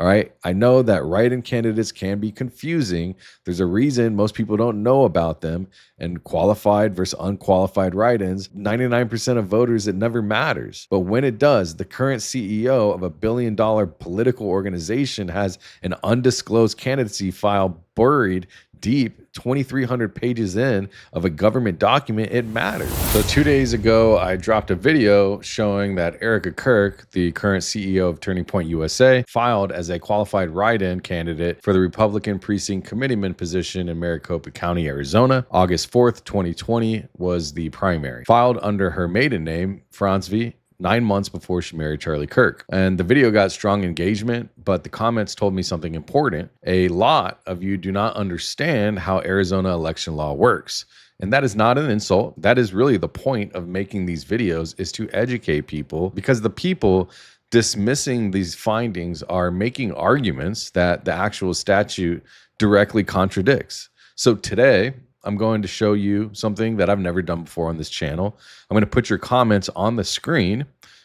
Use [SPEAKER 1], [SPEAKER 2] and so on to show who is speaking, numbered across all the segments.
[SPEAKER 1] All right. I know that write-in candidates can be confusing. There's a reason most people don't know about them. And qualified versus unqualified write-ins, 99% of voters, it never matters. But when it does, the current CEO of a billion-dollar political organization has an undisclosed candidacy file buried deep 2,300 pages in of a government document. It matters. So 2 days ago, I dropped a video showing that Erika Kirk, the current CEO of Turning Point USA, filed as a qualified write-in candidate for the Republican Precinct Committeeman position in Maricopa County, Arizona. August 4th, 2020 was the primary. Filed under her maiden name, Frantzve, 9 months before she married Charlie Kirk. And the video got strong engagement, but the comments told me something important. A lot of you do not understand how Arizona election law works. And that is not an insult. That is really the point of making these videos, is to educate people, because the people dismissing these findings are making arguments that the actual statute directly contradicts. So today, I'm going to show you something that I've never done before on this channel. I'm going to put your comments on the screen,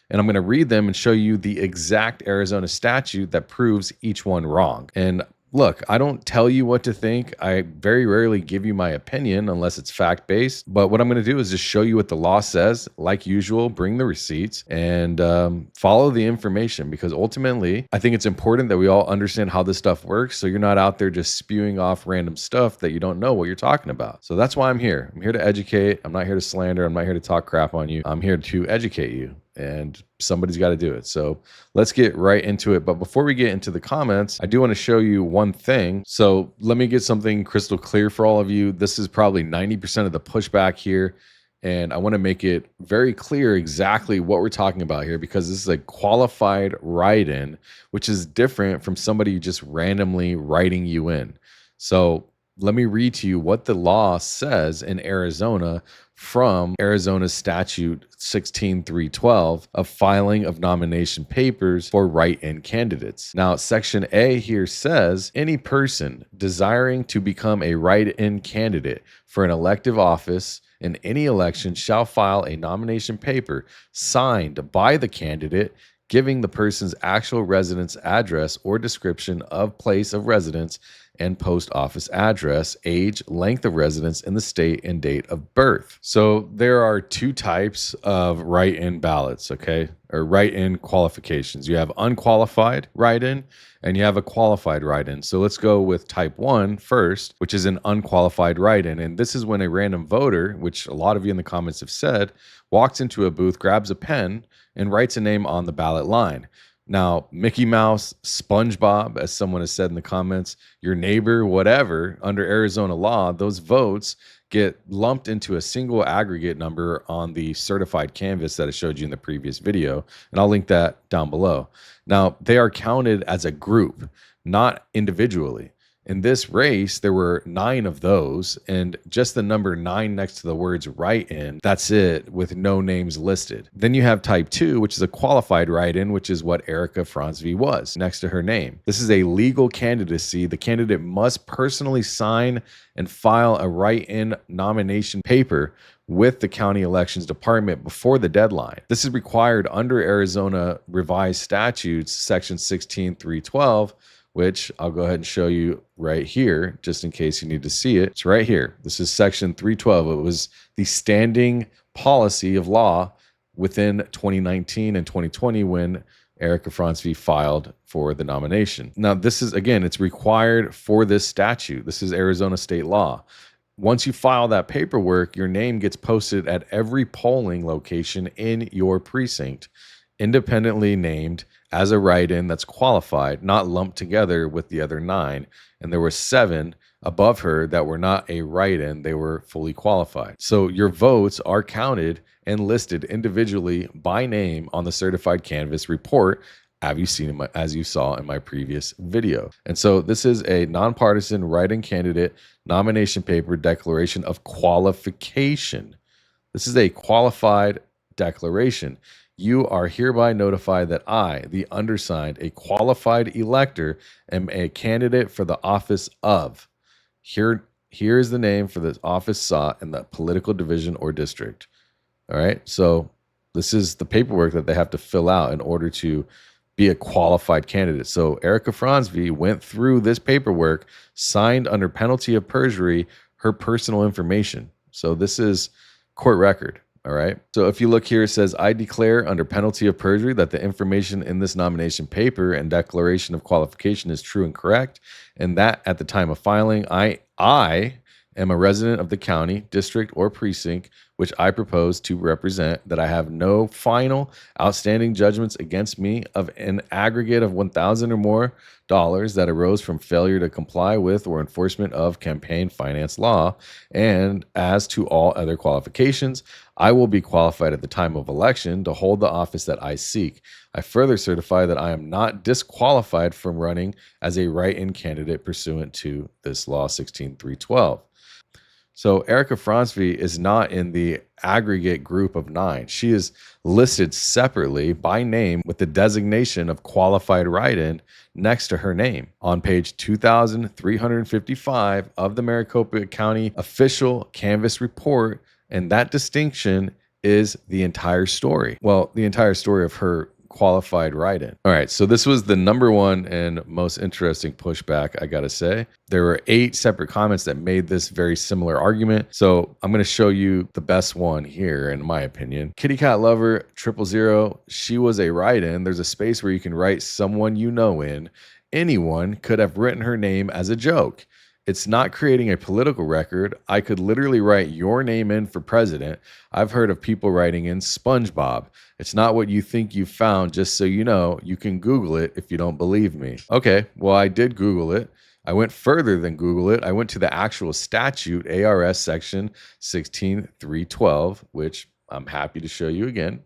[SPEAKER 1] and I'm going to read them and show you the exact Arizona statute that proves each one wrong. And look, I don't tell you what to think. I very rarely give you my opinion unless it's fact-based. But what I'm going to do is just show you what the law says. Like usual, bring the receipts and follow the information, because ultimately, I think it's important that we all understand how this stuff works, so you're not out there just spewing off random stuff that you don't know what you're talking about. So that's why I'm here. I'm here to educate. I'm not here to slander. I'm not here to talk crap on you. I'm here to educate you. And somebody's got to do it. So let's get right into it. But before we get into the comments, I do want to show you one thing. So let me get something crystal clear for all of you. This is probably 90% of the pushback here. And I want to make it very clear exactly what we're talking about here, because this is a qualified write-in, which is different from somebody just randomly writing you in. So let me read to you what the law says in Arizona from Arizona's statute 16.312 of filing of nomination papers for write-in candidates. Now, section A here says, any person desiring to become a write-in candidate for an elective office in any election shall file a nomination paper signed by the candidate, giving the person's actual residence address or description of place of residence and post office address, age, length of residence in the state, and date of birth. So there are two types of write-in ballots, okay, or write-in qualifications. You have unqualified write-in and you have a qualified write-in. So let's go with type 1 first, which is an unqualified write-in. And this is when a random voter, which a lot of you in the comments have said, walks into a booth, grabs a pen, and writes a name on the ballot line. Now, Mickey Mouse, SpongeBob, as someone has said in the comments, your neighbor, whatever, under Arizona law, those votes get lumped into a single aggregate number on the certified canvas that I showed you in the previous video, and I'll link that down below. Now, they are counted as a group, not individually. In this race, there were 9 of those, and just the number 9 next to the words write-in, that's it, with no names listed. Then you have type 2, which is a qualified write-in, which is what Erika Frantzve was, next to her name. This is a legal candidacy. The candidate must personally sign and file a write-in nomination paper with the county elections department before the deadline. This is required under Arizona revised statutes, section 16.312, which I'll go ahead and show you right here, just in case you need to see it. It's right here. This is section 312. It was the standing policy of law within 2019 and 2020 when Erika Frantzve filed for the nomination. Now, this is, again, it's required for this statute. This is Arizona state law. Once you file that paperwork, your name gets posted at every polling location in your precinct, independently named as a write-in that's qualified, not lumped together with the other 9. And there were 7 above her that were not a write-in, they were fully qualified. So your votes are counted and listed individually by name on the certified canvas report, as you saw in my previous video. And so this is a nonpartisan write-in candidate nomination paper declaration of qualification. This is a qualified declaration. You are hereby notified that I, the undersigned, a qualified elector, am a candidate for the office of. Here is the name for the office sought in the political division or district. All right. So this is the paperwork that they have to fill out in order to be a qualified candidate. So Erika Kirk went through this paperwork, signed under penalty of perjury her personal information. So this is court record. All right. So if you look here, it says, I declare under penalty of perjury that the information in this nomination paper and declaration of qualification is true and correct, and that at the time of filing, I am a resident of the county, district, or precinct which I propose to represent, that I have no final outstanding judgments against me of an aggregate of $1,000 or more that arose from failure to comply with or enforcement of campaign finance law. And as to all other qualifications, I will be qualified at the time of election to hold the office that I seek. I further certify that I am not disqualified from running as a write-in candidate pursuant to this law 16312. So Erika Kirk is not in the aggregate group of 9. She is listed separately by name with the designation of qualified write-in next to her name on page 2355 of the Maricopa County official canvass report. And that distinction is the entire story. Well, the entire story of her qualified write-in. All right, so this was the number one and most interesting pushback, I gotta say. There were 8 separate comments that made this very similar argument. So I'm gonna show you the best one here, in my opinion. Kitty Cat Lover 000, she was a write-in. There's a space where you can write someone you know in. Anyone could have written her name as a joke. It's not creating a political record. I could literally write your name in for president. I've heard of people writing in SpongeBob. It's not what you think you found, just so you know. You can Google it if you don't believe me. Okay, well, I did Google it. I went further than Google it. I went to the actual statute, ARS section 16312, which I'm happy to show you again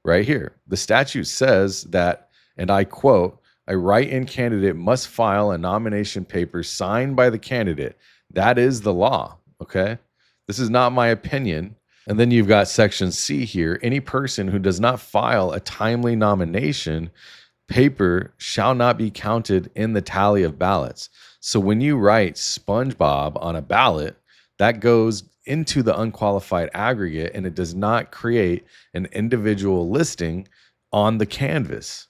[SPEAKER 1] right here. The statute says that, and I quote, a write-in candidate must file a nomination paper signed by the candidate. That is the law, okay? This is not my opinion. And then you've got section C here. Any person who does not file a timely nomination paper shall not be counted in the tally of ballots. So when you write SpongeBob on a ballot, that goes into the unqualified aggregate, and it does not create an individual listing on the canvas.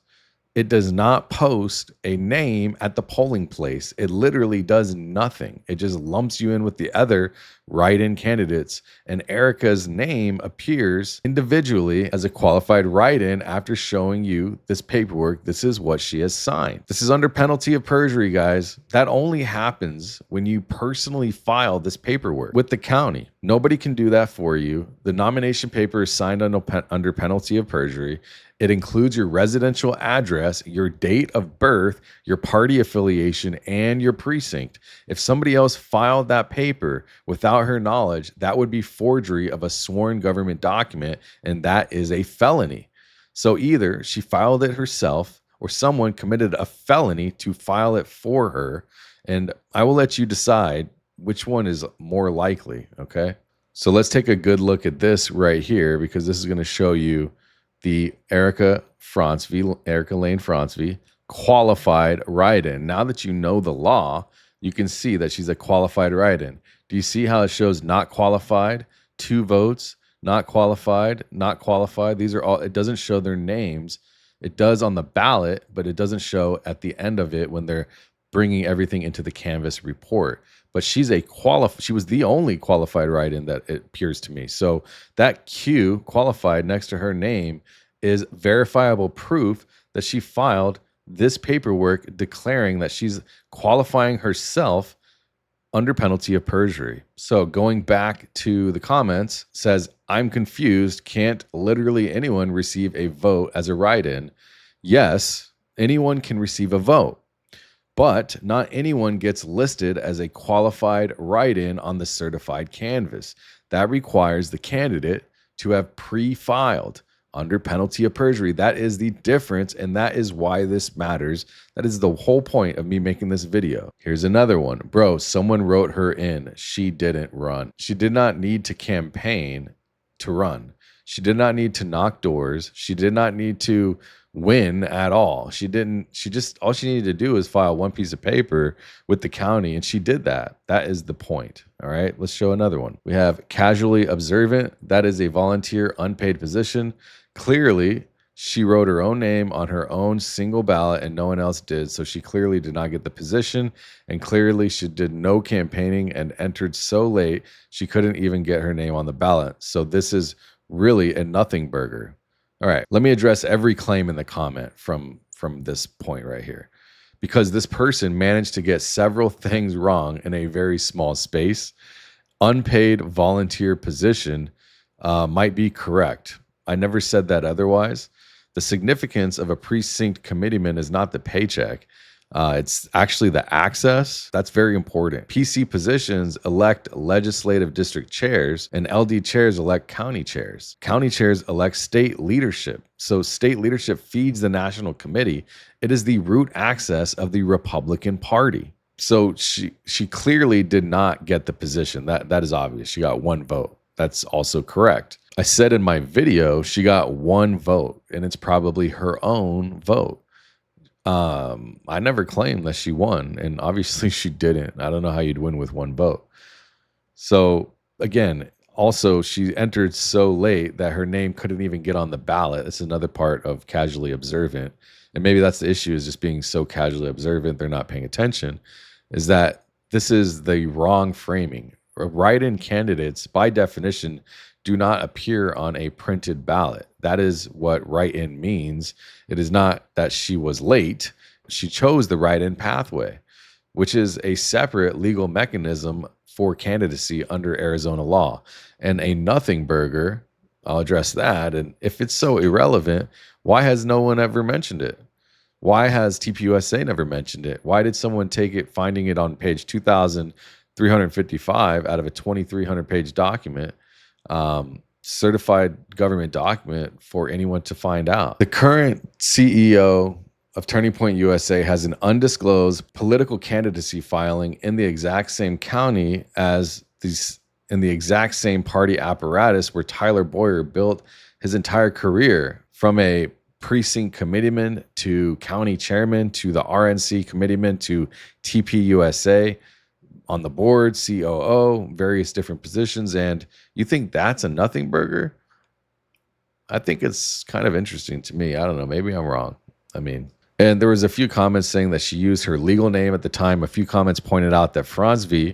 [SPEAKER 1] It does not post a name at the polling place. It literally does nothing. It just lumps you in with the other write-in candidates. And Erika's name appears individually as a qualified write-in after showing you this paperwork. This is what she has signed. This is under penalty of perjury, guys. That only happens when you personally file this paperwork with the county. Nobody can do that for you. The nomination paper is signed under penalty of perjury. It includes your residential address, your date of birth, your party affiliation, and your precinct. If somebody else filed that paper without her knowledge, that would be forgery of a sworn government document, and that is a felony. So either she filed it herself or someone committed a felony to file it for her, and I will let you decide which one is more likely, okay? So let's take a good look at this right here, because this is going to show you the Erika Lane Frantzve qualified write-in. Now that you know the law, you can see that she's a qualified write-in. Do you see how it shows not qualified, 2 votes, not qualified, not qualified? These are all, it doesn't show their names. It does on the ballot, but it doesn't show at the end of it when they're bringing everything into the canvas report. But she was the only qualified write-in that it appears to me. So that Q, qualified, next to her name is verifiable proof that she filed this paperwork declaring that she's qualifying herself under penalty of perjury. So going back to the comments, says, I'm confused. Can't literally anyone receive a vote as a write-in? Yes, anyone can receive a vote, but not anyone gets listed as a qualified write-in on the certified canvas. That requires the candidate to have pre-filed under penalty of perjury. That is the difference, and that is why this matters. That is the whole point of me making this video. Here's another one. Bro, someone wrote her in. She didn't run. She did not need to campaign to run. She did not need to knock doors. She did not need to win at all. All she needed to do is file one piece of paper with the county, and she did that. That is the point. All right, let's show another one. We have casually observant. That is a volunteer unpaid position. Clearly, She wrote her own name on her own single ballot and no one else did. So she clearly did not get the position, and clearly she did no campaigning and entered so late she couldn't even get her name on the ballot. So this is really a nothing burger. All right, let me address every claim in the comment from this point right here, because this person managed to get several things wrong in a very small space. Unpaid volunteer position might be correct. I never said that otherwise. The significance of a precinct committeeman is not the paycheck. It's actually the access. That's very important. PC positions elect legislative district chairs, and LD chairs elect county chairs. County chairs elect state leadership. So state leadership feeds the national committee. It is the root access of the Republican Party. So she clearly did not get the position. That is obvious. She got one vote. That's also correct. I said in my video, she got one vote, and it's probably her own vote. I never claimed that she won, and obviously she didn't. I don't know how you'd win with one vote. So again, also she entered so late that her name couldn't even get on the ballot. It's another part of casually observant. And maybe that's the issue, is just being so casually observant, they're not paying attention, is that this is the wrong framing. Write-in candidates, by definition, do not appear on a printed ballot. That is what write-in means. It is not that she was late. She chose the write-in pathway, which is a separate legal mechanism for candidacy under Arizona law. And a nothing burger, I'll address that. And if it's so irrelevant, why has no one ever mentioned it? Why has TPUSA never mentioned it? Why did someone take it, finding it on page 2,355 out of a 2,300-page document, certified government document, for anyone to find out? The current CEO of Turning Point USA has an undisclosed political candidacy filing in the exact same county as these, in the exact same party apparatus where Tyler Bowyer built his entire career, from a precinct committeeman to county chairman to the RNC committeeman to TPUSA, on the board, COO, various different positions. And you think that's a nothing burger? I think it's kind of interesting to me. I don't know. Maybe I'm wrong. And there was a few comments saying that she used her legal name at the time. A few comments pointed out that Frantzve,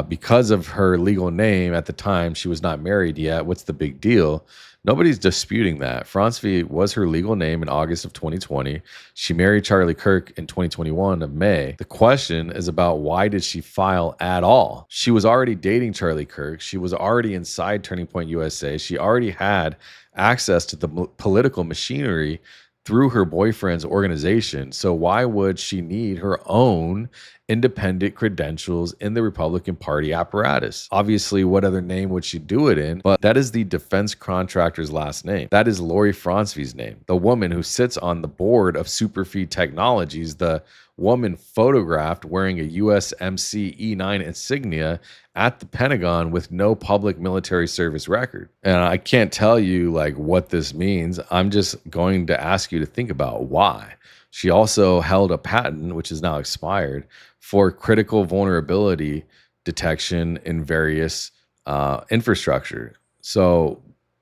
[SPEAKER 1] because of her legal name at the time, she was not married yet. What's the big deal? Nobody's disputing that. Frantzve was her legal name in August of 2020. She married Charlie Kirk in 2021 of May. The question is about, why did she file at all? She was already dating Charlie Kirk. She was already inside Turning Point USA. She already had access to the political machinery through her boyfriend's organization. So why would she need her own independent credentials in the Republican Party apparatus? Obviously, what other name would she do it in? But that is the defense contractor's last name. That is Lori Frantzve's name, the woman who sits on the board of Superfeed Technologies, the woman photographed wearing a USMC E9 insignia at the Pentagon with no public military service record. And I can't tell you what this means. I'm just going to ask you to think about why. She also held a patent, which is now expired, for critical vulnerability detection in various infrastructure. So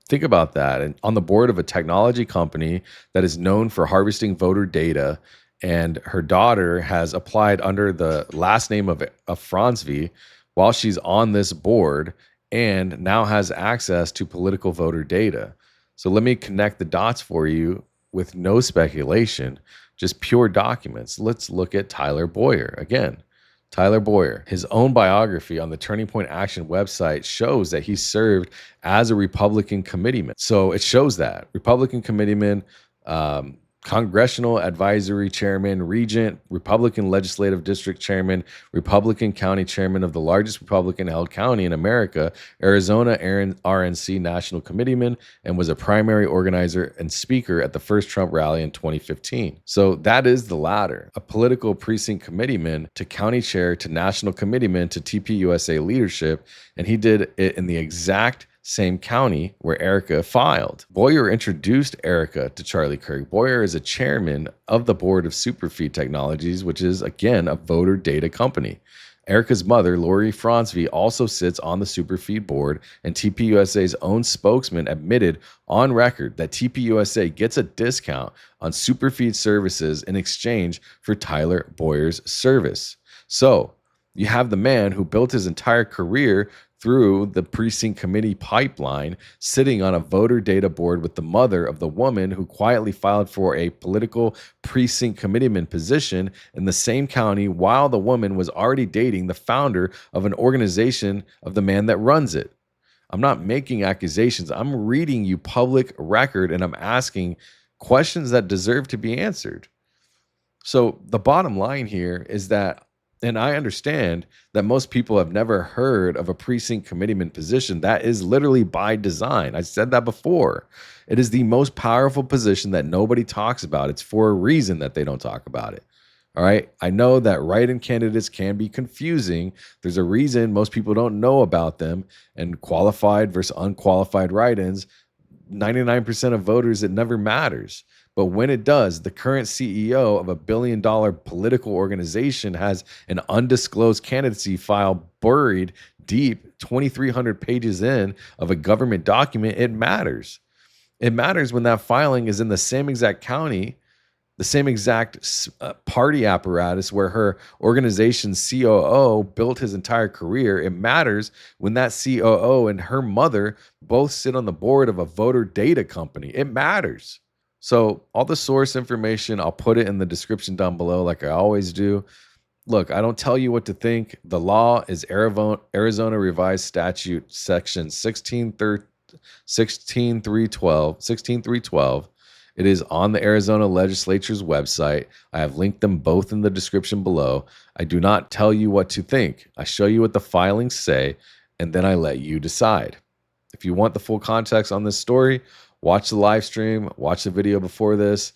[SPEAKER 1] think about that. And on the board of a technology company that is known for harvesting voter data, and her daughter has applied under the last name of Frantzve while she's on this board, and now has access to political voter data. So let me connect the dots for you with no speculation, just pure documents. Let's look at Tyler Bowyer again. Tyler Bowyer, his own biography on the Turning Point Action website shows that he served as a Republican committeeman. So it shows that Republican committeeman, Congressional Advisory Chairman, Regent, Republican Legislative District Chairman, Republican County Chairman of the largest Republican-held county in America, Arizona RNC National Committeeman, and was a primary organizer and speaker at the first Trump rally in 2015. So that is the latter, a political precinct committeeman to county chair to national committeeman to TPUSA leadership, and he did it in the exact same county where Erika filed. Bowyer introduced Erika to Charlie Kirk. Bowyer is a chairman of the board of Superfeed Technologies, which is, again, a voter data company. Erika's mother, Lori Franzve, also sits on the Superfeed board, and TPUSA's own spokesman admitted on record that TPUSA gets a discount on Superfeed services in exchange for Tyler Bowyer's service. So you have the man who built his entire career through the precinct committee pipeline sitting on a voter data board with the mother of the woman who quietly filed for a political precinct committeeman position in the same county while the woman was already dating the founder of an organization of the man that runs it. I'm not making accusations. I'm reading you public record and I'm asking questions that deserve to be answered. So the bottom line here is that, and I understand that most people have never heard of a precinct committeeman position. That is literally by design. I said that before. It is the most powerful position that nobody talks about. It's for a reason that they don't talk about it. All right. I know that write-in candidates can be confusing. There's a reason most people don't know about them. And qualified versus unqualified write-ins, 99% of voters, it never matters. But when it does, the current CEO of a billion-dollar political organization has an undisclosed candidacy file buried deep 2,300 pages in of a government document. It matters. It matters when that filing is in the same exact county, the same exact party apparatus where her organization's COO built his entire career. It matters when that COO and her mother both sit on the board of a voter data company. It matters. So all the source information, I'll put it in the description down below like I always do. Look, I don't tell you what to think. The law is Arizona Revised Statute Section 16312. It is on the Arizona Legislature's website. I have linked them both in the description below. I do not tell you what to think. I show you what the filings say, and then I let you decide. If you want the full context on this story, watch the live stream, watch the video before this.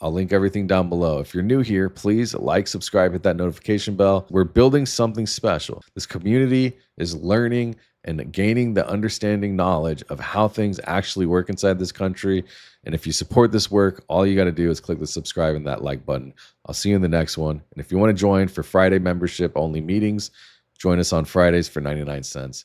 [SPEAKER 1] I'll link everything down below. If you're new here, please like, subscribe, hit that notification bell. We're building something special. This community is learning and gaining the understanding knowledge of how things actually work inside this country. And if you support this work, all you got to do is click the subscribe and that like button. I'll see you in the next one. And if you want to join for Friday membership only meetings, join us on Fridays for 99 cents.